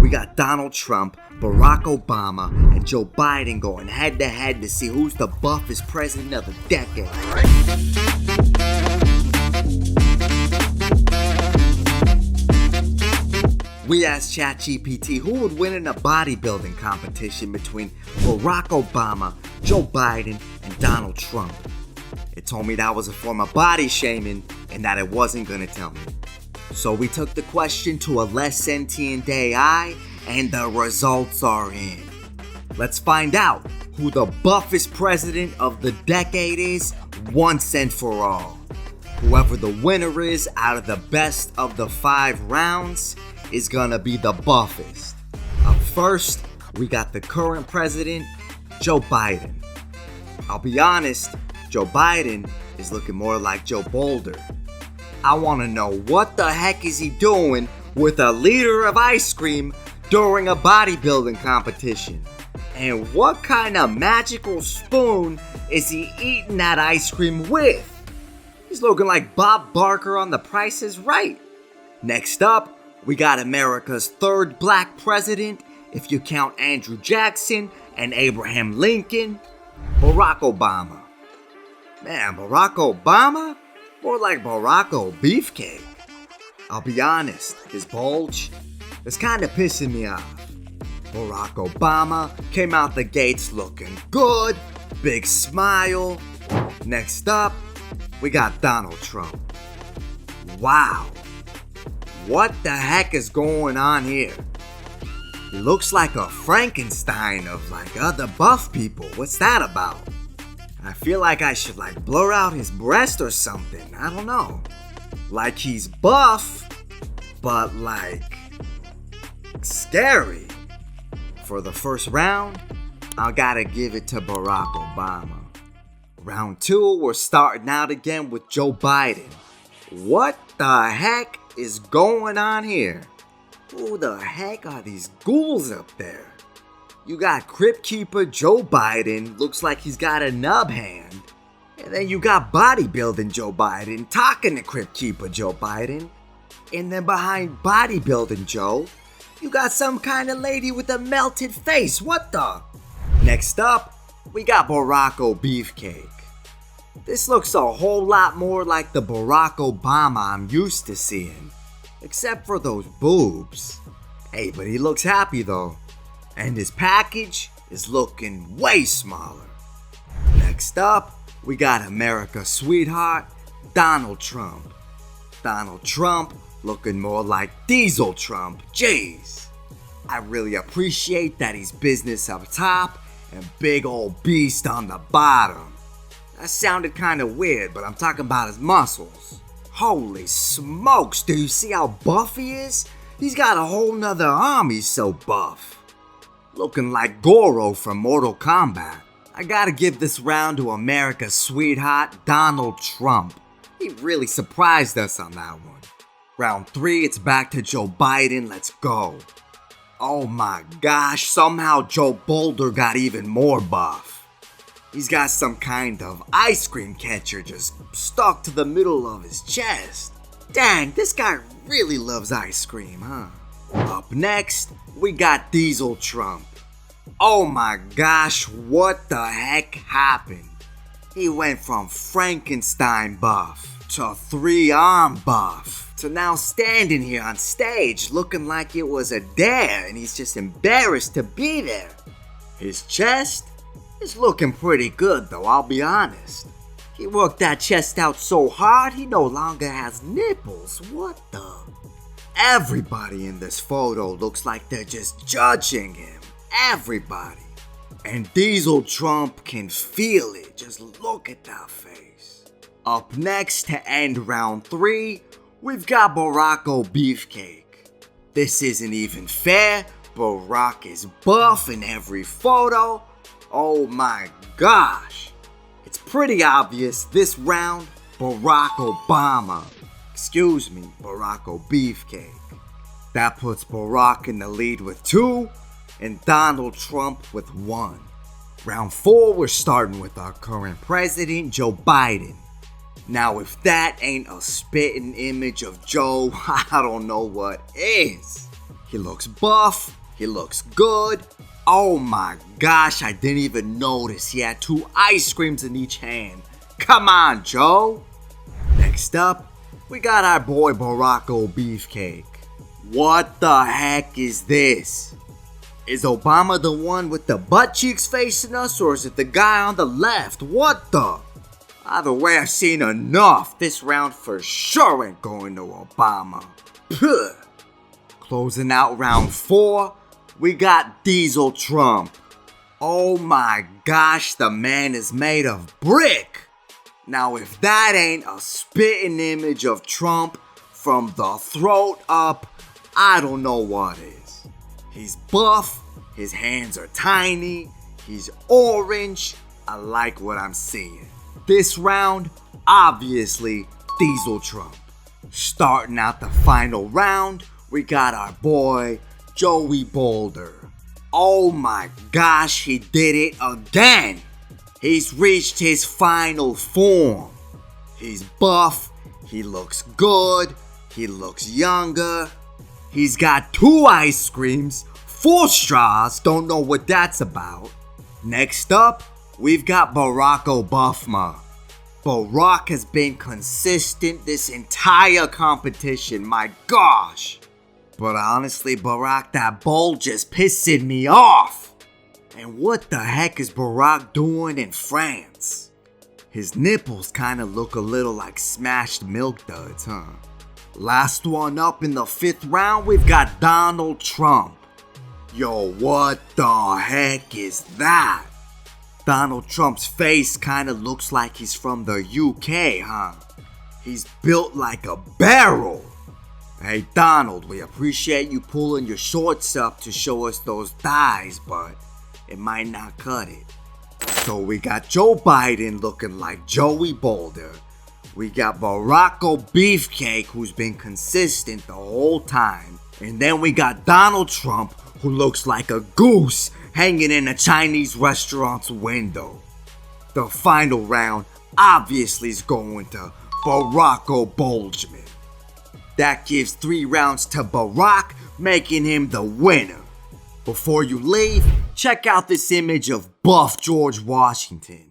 we got Donald Trump, Barack Obama, and Joe Biden going head to head to see who's the buffest president of the decade. We asked Chat GPT who would win in a bodybuilding competition between Barack Obama, Joe Biden, and Donald Trump. It told me that was a form of body shaming and that it wasn't gonna tell me. So we took the question to a less sentient AI and the results are in. Let's find out who the buffest president of the decade is once and for all. Whoever the winner is out of the best of the 5 rounds is gonna be the buffest. Up first, we got the current president, Joe Biden. I'll be honest, Joe Biden is looking more like Joe Boulder. I wanna know what the heck is he doing with a liter of ice cream during a bodybuilding competition? And what kind of magical spoon is he eating that ice cream with? He's looking like Bob Barker on The Price is Right. Next up, we got America's 3rd black president, if you count Andrew Jackson and Abraham Lincoln, Barack Obama. Man, Barack Obama? More like Baracko Beefcake. I'll be honest, his bulge is kinda pissing me off. Barack Obama came out the gates looking good, big smile. Next up, we got Donald Trump. Wow. What the heck is going on here? He looks like a Frankenstein of other buff people. What's that about? I feel like I should blur out his breast or something. I don't know. Like he's buff, but scary. For the first round, I gotta give it to Barack Obama. Round 2, we're starting out again with Joe Biden. What the heck is going on here? Who the heck are these ghouls up there? You got Crypt Keeper Joe Biden, looks like he's got a nub hand. And then you got bodybuilding Joe Biden talking to Crypt Keeper Joe Biden. And then behind bodybuilding Joe, you got some kind of lady with a melted face. What the? Next up, we got Baracko Beefcake. This looks a whole lot more like the Barack Obama I'm used to seeing. Except for those boobs. Hey, but he looks happy though. And his package is looking way smaller. Next up, we got America's sweetheart, Donald Trump. Donald Trump looking more like Diesel Trump. Jeez. I really appreciate that he's business up top and big old beast on the bottom. That sounded kinda weird, but I'm talking about his muscles. Holy smokes, do you see how buff he is? He's got a whole nother arm, he's so buff. Looking like Goro from Mortal Kombat. I gotta give this round to America's sweetheart, Donald Trump. He really surprised us on that one. Round 3, it's back to Joe Biden, let's go. Oh my gosh, somehow Joe Boulder got even more buff. He's got some kind of ice cream catcher just stuck to the middle of his chest. Dang, this guy really loves ice cream, huh? Up next, we got Diesel Trump. Oh my gosh, what the heck happened? He went from Frankenstein buff to 3-arm buff to now standing here on stage looking like it was a dare and he's just embarrassed to be there. His chest is looking pretty good though, I'll be honest. He worked that chest out so hard he no longer has nipples. What the? Everybody in this photo looks like they're just judging him. Everybody. And Diesel Trump can feel it. Just look at that face. Up next to end round 3, we've got Baracko Beefcake. This isn't even fair. Barack is buff in every photo. Oh my gosh. It's pretty obvious this round, Barack Obama. Excuse me, Baracko Beefcake. That puts Barack in the lead with 2 and Donald Trump with 1. Round 4, we're starting with our current president, Joe Biden. Now, if that ain't a spitting image of Joe, I don't know what is. He looks buff. He looks good. Oh my gosh, I didn't even notice he had 2 ice creams in each hand. Come on, Joe. Next up, we got our boy Barack Beefcake. What the heck is this? Is Obama the one with the butt cheeks facing us, or is it the guy on the left? What the? Either way, I've seen enough. This round for sure ain't going to Obama. Puh. Closing out round 4, we got Diesel Trump. Oh my gosh, the man is made of brick. Now if that ain't a spitting image of Trump from the throat up, I don't know what is. He's buff, his hands are tiny, he's orange. I like what I'm seeing. This round, obviously, Diesel Trump. Starting out the final round, we got our boy, Joey Boulder. Oh my gosh, he did it again. He's reached his final form. He's buff, he looks good, he looks younger. He's got 2 ice creams, 4 straws, don't know what that's about. Next up, we've got Barack Obama. Barack has been consistent this entire competition, my gosh. But honestly, Barack, that bowl just pissing me off. And what the heck is Barack doing in France? His nipples kinda look a little like smashed milk duds, huh? Last one up in the 5th round, we've got Donald Trump. Yo, what the heck is that? Donald Trump's face kinda looks like he's from the UK, huh? He's built like a barrel. Hey Donald, we appreciate you pulling your shorts up to show us those thighs, but it might not cut it. So we got Joe Biden looking like Joey Boulder. We got Barack Beefcake, who's been consistent the whole time. And then we got Donald Trump, who looks like a goose hanging in a Chinese restaurant's window. The final round obviously is going to Barack Bulgman. That gives 3 rounds to Barack, making him the winner. Before you leave, check out this image of buff George Washington.